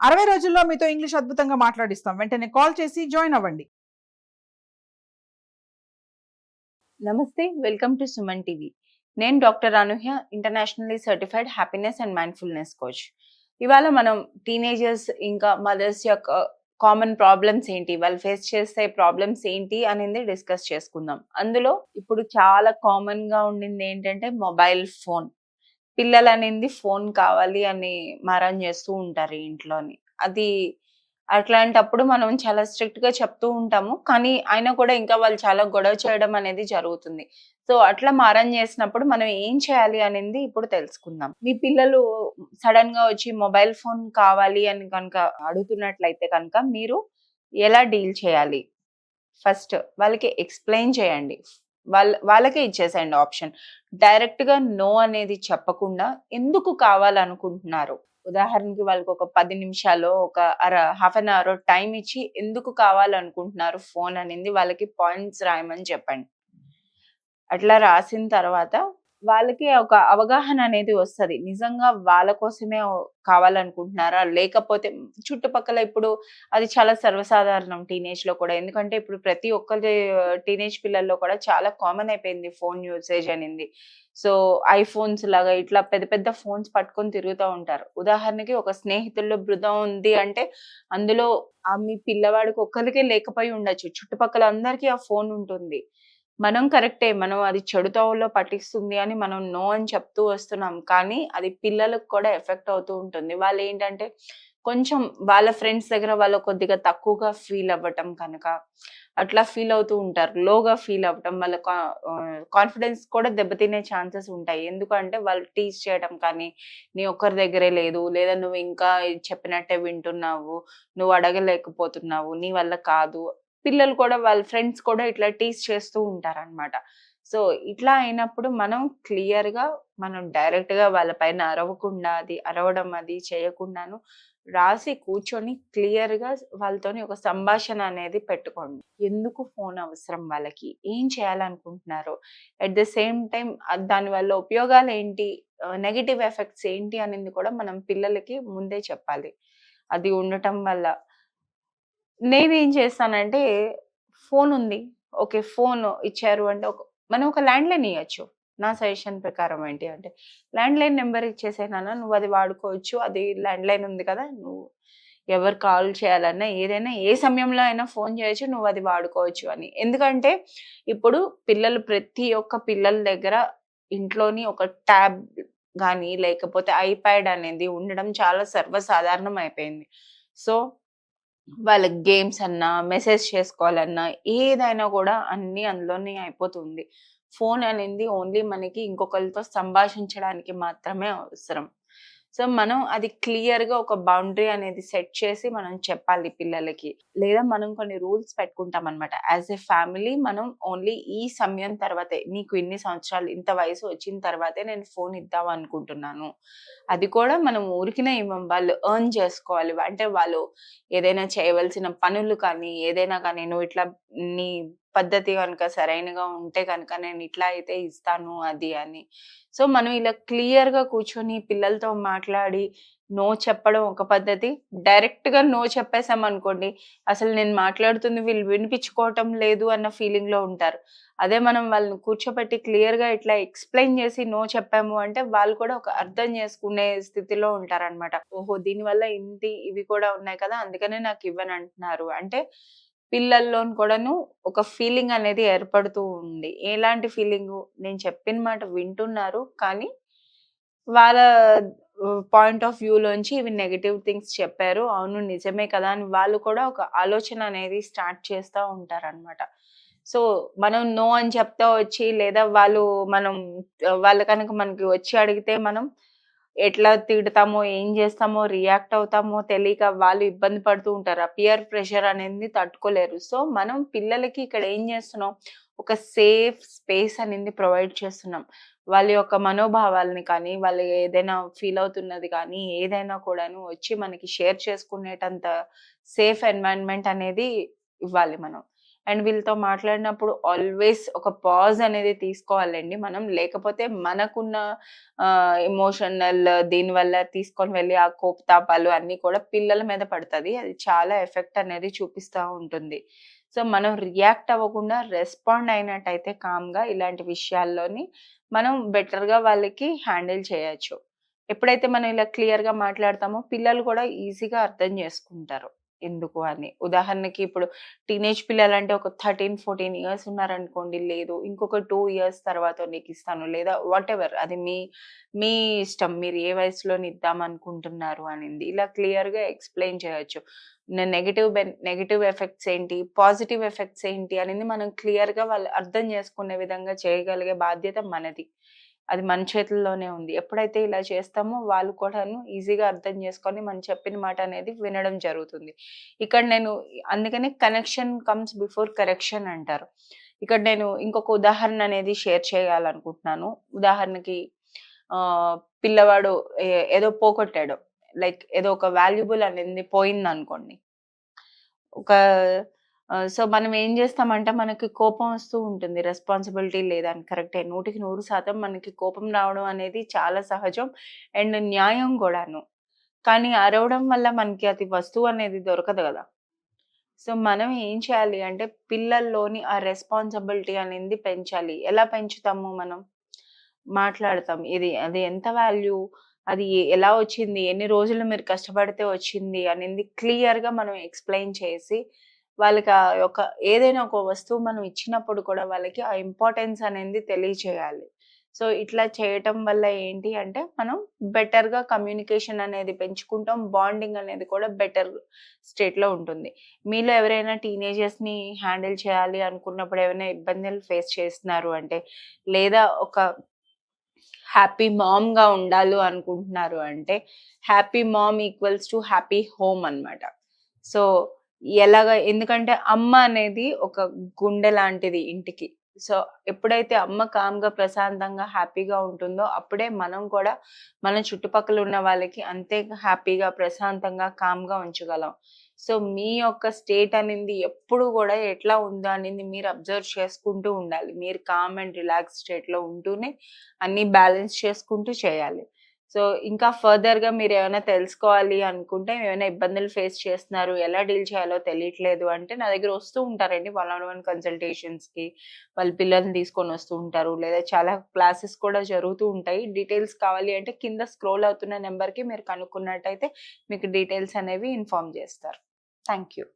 60 రోజుల్లో మీతో ఇంగ్లీష్ అద్భుతంగా మాట్లాడిస్తాం. వెంటనే కాల్ చేసి జాయిన్ అవ్వండి. నమస్తే, వెల్కమ్ టు సుమన్ టీవీ. నేను doctor Anuhya, internationally certified happiness and mindfulness coach. ఇవాళ మనం టీనేజర్స్ ఇంకా మదర్స్ యొక్క కామన్ ప్రాబ్లమ్స్ ఏంటి, వాళ్ళు ఫేస్ చేసే ప్రాబ్లమ్స్ ఏంటి అనేది డిస్కస్ చేసుకుందాం. అందులో ఇప్పుడు చాలా కామన్ గా ఉండింది ఏంటంటే మొబైల్ ఫోన్. పిల్లలు అనేది ఫోన్ కావాలి అని మారం చేస్తూ ఉంటారు ఇంట్లోని. అది అట్లాంటప్పుడు మనం చాలా స్ట్రిక్ట్ గా చెప్తూ ఉంటాము. కానీ అయినా కూడా ఇంకా వాళ్ళు చాలా గొడవ చేయడం అనేది జరుగుతుంది. సో అట్లా మారం చేసినప్పుడు మనం ఏం చేయాలి అనేది ఇప్పుడు తెలుసుకుందాం. మీ పిల్లలు సడన్ గా వచ్చి మొబైల్ ఫోన్ కావాలి అని కనుక అడుగుతున్నట్లయితే కనుక మీరు ఎలా డీల్ చేయాలి? ఫస్ట్ వాళ్ళకి ఎక్స్‌ప్లెయిన్ చేయండి. వాళ్ళకే ఇచ్చేసేయండి ఆప్షన్. డైరెక్ట్‌గా నో అనేది చెప్పకుండా ఎందుకు కావాలనుకుంటున్నారు? ఉదాహరణకి వాళ్ళకొక 10 నిమిషాలో, ఒక హాఫ్ అన్ అవరో టైమ్ ఇచ్చి ఎందుకు కావాలనుకుంటున్నారు ఫోన్ అనేది వాళ్ళకి పాయింట్స్ రాయమని చెప్పండి. అట్లా రాసిన తర్వాత వాళ్ళకి ఒక అవగాహన అనేది వస్తది. నిజంగా వాళ్ళ కోసమే కావాలనుకుంటున్నారా? లేకపోతే చుట్టుపక్కల ఇప్పుడు అది చాలా సర్వసాధారణం టీనేజ్‌లో కూడా. ఎందుకంటే ఇప్పుడు ప్రతి ఒక్కరి టీనేజ్ పిల్లల్లో కూడా చాలా కామన్ అయిపోయింది ఫోన్ యూసేజ్ అనేది. సో, ఐఫోన్స్ లాగా ఇట్లా పెద్ద పెద్ద ఫోన్స్ పట్టుకొని తిరుగుతా ఉంటారు. ఉదాహరణకి ఒక స్నేహితుల్లో బృందం ఉంది అంటే అందులో మీ పిల్లవాడికి ఒక్కళ్ళకే లేకపోయి ఉండొచ్చు. చుట్టుపక్కల అందరికీ ఆ ఫోన్ ఉంటుంది. మనం కరెక్టే. మనం అది చెడు తోవలో పట్టిస్తుంది అని మనం నో అని చెప్తూ వస్తున్నాం. కానీ అది పిల్లలకు కూడా ఎఫెక్ట్ అవుతూ ఉంటుంది. వాళ్ళేంటంటే కొంచెం వాళ్ళ ఫ్రెండ్స్ దగ్గర వాళ్ళు కొద్దిగా తక్కువగా ఫీల్ అవ్వటం కనుక అట్లా ఫీల్ అవుతూ ఉంటారు. లోగా ఫీల్ అవ్వటం వాళ్ళ కాన్ఫిడెన్స్ కూడా దెబ్బతినే ఛాన్సెస్ ఉంటాయి. ఎందుకంటే వాళ్ళు టీజ్ చేయడం కానీ, నీ ఒక్కరి దగ్గరే లేదు, లేదా నువ్వు ఇంకా చెప్పినట్టే వింటున్నావు, నువ్వు అడగలేకపోతున్నావు, నీ వల్ల కాదు. పిల్లలు కూడా వాళ్ళ ఫ్రెండ్స్ కూడా ఇట్లా టీజ్ చేస్తూ ఉంటారనమాట. సో, ఇట్లా అయినప్పుడు మనం క్లియర్‌గా మనం డైరెక్ట్‌గా వాళ్ళ పైన అరవకుండా, అది అరవడం అది చేయకుండాను రాసి కూర్చొని క్లియర్‌గా వాళ్ళతోని ఒక సంభాషణ అనేది పెట్టుకోండి. ఎందుకు ఫోన్ అవసరం వాళ్ళకి? ఏం చేయాలనుకుంటున్నారు? అట్ ద సేమ్ టైమ్ దానివల్ల ఉపయోగాలేంటి? నెగెటివ్ ఎఫెక్ట్స్ ఏంటి అనేది కూడా మనం పిల్లలకి ముందే చెప్పాలి. అది ఉండటం వల్ల నేనేం చేస్తానంటే, ఫోనుంది. ఓకే. ఫోను ఇచ్చారు అంటే మనం ఒక ల్యాండ్‌లైన్ ఇయ్యొచ్చు. నా సజెషన్ ప్రకారం ఏంటి అంటే, ల్యాండ్‌లైన్ నంబర్ ఇచ్చేసేయి నాన్న, నువ్వది వాడుకోవచ్చు. అది ల్యాండ్‌లైన్ ఉంది కదా! నువ్వు ఎవరు కాల్ చేయాలన్నా, ఏదైనా ఏ సమయంలో అయినా ఫోను చేయొచ్చు. నువ్వది వాడుకోవచ్చు అని. ఎందుకంటే, ఇప్పుడు ప్రతి ఒక్క పిల్లల దగ్గర ఇంట్లోని ఒక ట్యాబ్ గానీ, లేకపోతే ఐప్యాడ్ అనేది ఉండడం చాలా సర్వసాధారణం అయిపోయింది. సో వాళ్ళకి గేమ్స్ అన్నా, మెసేజ్ చేసుకోవాలన్నా, ఏదైనా గూడా అన్నీ అందులోనే అయిపోతుంది. ఫోన్ అనేది ఓన్లీ మనకి ఇంకొకళ్ళతో సంభాషించడానికి మాత్రమే అవసరం. సో, మనం అది క్లియర్‌గా ఒక బౌండరీ అనేది సెట్ చేసి మనం చెప్పాలి పిల్లలకి. లేదా మనం కొన్ని రూల్స్ పెట్టుకుంటామనమాట. యాస్ ఎ ఫ్యామిలీ మనం ఓన్లీ ఈ సమయం తర్వాతే, నీకు ఇన్ని సంవత్సరాలు, ఇంత వయసు వచ్చిన తర్వాతే నేను ఫోన్ ఇద్దాం అనుకుంటున్నాను. అది కూడా మనం ఊరికనే ఇవ్వం. వాళ్ళు ఎర్న్ చేసుకోవాలి. అంటే వాళ్ళు ఏదైనా చేయవలసిన పనులు కానీ, ఏదైనా కానీ నువ్వు ఇట్లా నీ పద్ధతి గనుక సరైనగా ఉంటే గనుక నేను ఇట్లా అయితే ఇస్తాను అది అని. సో, మనం ఇలా క్లియర్‌గా కూర్చొని పిల్లలతో మాట్లాడి నో చెప్పడం ఒక పద్ధతి. డైరెక్ట్‌గా నో చెప్పేసామనుకోండి, అసలు నేను మాట్లాడుతుంది వీళ్ళు వినిపించుకోవటం లేదు అన్న ఫీలింగ్‌లో ఉంటారు. అదే మనం వాళ్ళని కూర్చోబెట్టి క్లియర్‌గా ఇట్లా ఎక్స్‌ప్లెయిన్ చేసి నో చెప్పాము అంటే వాళ్ళు కూడా ఒక అర్థం చేసుకునే స్థితిలో ఉంటారనమాట. ఓహో! దీనివల్ల ఇవి కూడా ఉన్నాయి కదా! అందుకనే నాకివ్వనంటున్నారు. అంటే పిల్లల్లోని కూడాను ఒక ఫీలింగ్ అనేది ఏర్పడుతూ ఉంది. ఎలాంటి ఫీలింగు? నేను చెప్పిన మాట వింటున్నారు. కానీ వాళ్ళ పాయింట్ ఆఫ్ వ్యూలోంచి ఇవి నెగెటివ్ థింగ్స్ చెప్పారు. అవును నిజమే కదా! అని వాళ్ళు కూడా ఒక ఆలోచన అనేది స్టార్ట్ చేస్తా ఉంటారనమాట. సో, మనం నో అని చెప్తా వచ్చి లేదా వాళ్ళు కనుక మనకి వచ్చి అడిగితే మనం ఎట్లా తిడతామో, ఏం చేస్తామో, రియాక్ట్ అవుతామో తెలియక వాళ్ళు ఇబ్బంది పడుతూ ఉంటారు. ఆ పియర్ ప్రెషర్ అనేది తట్టుకోలేరు. సో, మనం పిల్లలకి ఇక్కడ ఏం చేస్తున్నాం, ఒక సేఫ్ స్పేస్ అనేది ప్రొవైడ్ చేస్తున్నాం. వాళ్ళ యొక్క మనోభావాల్ని కానీ, వాళ్ళు ఏదైనా ఫీల్ అవుతున్నది కానీ, ఏదైనా కూడాను వచ్చి మనకి షేర్ చేసుకునేటంత సేఫ్ ఎన్వైర్న్‌మెంట్ అనేది ఇవ్వాలి మనం. అండ్ వీళ్ళతో మాట్లాడినప్పుడు ఆల్వేస్ ఒక పాజ్ అనేది తీసుకోవాలండి మనం. లేకపోతే మనకున్న ఎమోషనల్ దీనివల్ల తీసుకొని వెళ్ళి ఆ కోపతాపాలు అన్నీ కూడా పిల్లల మీద పడుతుంది. అది చాలా ఎఫెక్ట్ అనేది చూపిస్తూ ఉంటుంది. సో మనం రియాక్ట్ అవ్వకుండా రెస్పాండ్ అయినట్టయితే కామ్గా ఇలాంటి విషయాల్లోని మనం బెటర్గా వాళ్ళకి హ్యాండిల్ చేయొచ్చు. ఎప్పుడైతే మనం ఇలా క్లియర్గా మాట్లాడతామో పిల్లలు కూడా ఈజీగా అర్థం చేసుకుంటారు ఎందుకు అని. ఉదాహరణకి ఇప్పుడు టీనేజ్ పిల్లలంటే ఒక 13-14 ఇయర్స్ ఉన్నారనుకోండి, లేదు ఇంకొక 2 ఇయర్స్ తర్వాత నీకు ఇస్తాను, లేదా వాట్ ఎవర్, అది మీ మీ ఇష్టం, మీరు ఏ వయసులో ఇద్దాం అనుకుంటున్నారు అనింది ఇలా క్లియర్గా ఎక్స్ప్లెయిన్ చేయొచ్చు. నెగటివ్ ఎఫెక్ట్స్ ఏంటి, పాజిటివ్ ఎఫెక్ట్స్ ఏంటి అనేది మనం క్లియర్గా వాళ్ళు అర్థం చేసుకునే విధంగా చేయగలిగే బాధ్యత మనది. అది మన చేతుల్లోనే ఉంది. ఎప్పుడైతే ఇలా చేస్తామో వాళ్ళు కూడాను ఈజీగా అర్థం చేసుకొని మనం చెప్పిన మాట అనేది వినడం జరుగుతుంది. ఇక్కడ నేను అందుకని కనెక్షన్ కమ్స్ బిఫోర్ కరెక్షన్ అంటారు. ఇక్కడ నేను ఇంకొక ఉదాహరణ అనేది షేర్ చేయాలనుకుంటున్నాను. ఉదాహరణకి పిల్లవాడు ఏదో పోగొట్టాడు, లైక్ ఏదో ఒక వాల్యుబుల్ అనేది పోయిందనుకోండి. సో మనం ఏం చేస్తామంటే మనకి కోపం వస్తూ ఉంటుంది, రెస్పాన్సిబిలిటీ లేదని. కరెక్టే, 100% మనకి కోపం రావడం అనేది చాలా సహజం అండ్ న్యాయం కూడాను. కానీ అరవడం వల్ల మనకి అది వస్తువు అనేది దొరకదు కదా. సో మనం ఏం చేయాలి అంటే పిల్లల్లోని ఆ రెస్పాన్సిబిలిటీ అనేది పెంచాలి. ఎలా పెంచుతాము మనం? మాట్లాడతాం. అది ఎంత వాల్యూ, అది ఎలా వచ్చింది, ఎన్ని రోజులు మీరు కష్టపడితే వచ్చింది అనేది క్లియర్‌గా మనం ఎక్స్‌ప్లెయిన్ చేసి, వాళ్ళకి ఏదైనా ఒక వస్తువు మనం ఇచ్చినప్పుడు కూడా వాళ్ళకి ఆ ఇంపార్టెన్స్ అనేది తెలియచేయాలి. సో ఇట్లా చేయటం వల్ల ఏంటి అంటే మనం బెటర్‌గా కమ్యూనికేషన్ అనేది పెంచుకుంటాం. బాండింగ్ అనేది కూడా బెటర్ స్టేట్‌లో ఉంటుంది. మీలో ఎవరైనా టీనేజర్స్‌ని హ్యాండిల్ చేయాలి అనుకున్నప్పుడు ఏమైనా ఇబ్బందులు ఫేస్ చేస్తున్నారు అంటే, లేదా ఒక హ్యాపీ మామ్‌గా ఉండాలి అనుకుంటున్నారు అంటే, happy ma'am equals to happy home అన్నమాట. సో ఎందుకంటే అమ్మ అనేది ఒక గుండె లాంటిది ఇంటికి. సో ఎప్పుడైతే అమ్మ కామ్‌గా, ప్రశాంతంగా, హ్యాపీగా ఉంటుందో అప్పుడే మనం కూడా మన చుట్టుపక్కల ఉన్న వాళ్ళకి అంతే హ్యాపీగా, ప్రశాంతంగా, కామ్‌గా ఉంచగలం. సో మీ యొక్క స్టేట్ అనేది ఎప్పుడు కూడా ఎట్లా ఉందో అనేది మీరు అబ్జర్వ్ చేసుకుంటూ ఉండాలి. మీరు కామ్ అండ్ రిలాక్స్ స్టేట్‌లో ఉంటూనే అన్నీ బ్యాలెన్స్ చేసుకుంటూ చేయాలి. సో ఇంకా ఫర్దర్‌గా మీరు ఏమైనా తెలుసుకోవాలి అనుకుంటే, ఏమైనా ఇబ్బందులు ఫేస్ చేస్తున్నారు, ఎలా డీల్ చేయాలో తెలియట్లేదు అంటే నా దగ్గర వస్తూ ఉంటారండి వన్-ఆన్-వన్ కన్సల్టేషన్స్‌కి. వాళ్ళ పిల్లల్ని తీసుకొని వస్తూ ఉంటారు, లేదా చాలా క్లాసెస్ కూడా జరుగుతూ ఉంటాయి. డీటెయిల్స్ కావాలి అంటే కింద స్క్రోల్ అవుతున్న నెంబర్‌కి మీరు కనుక్కున్నట్టయితే మీకు డీటెయిల్స్ అనేవి ఇన్ఫార్మ్ చేస్తారు. Thank you.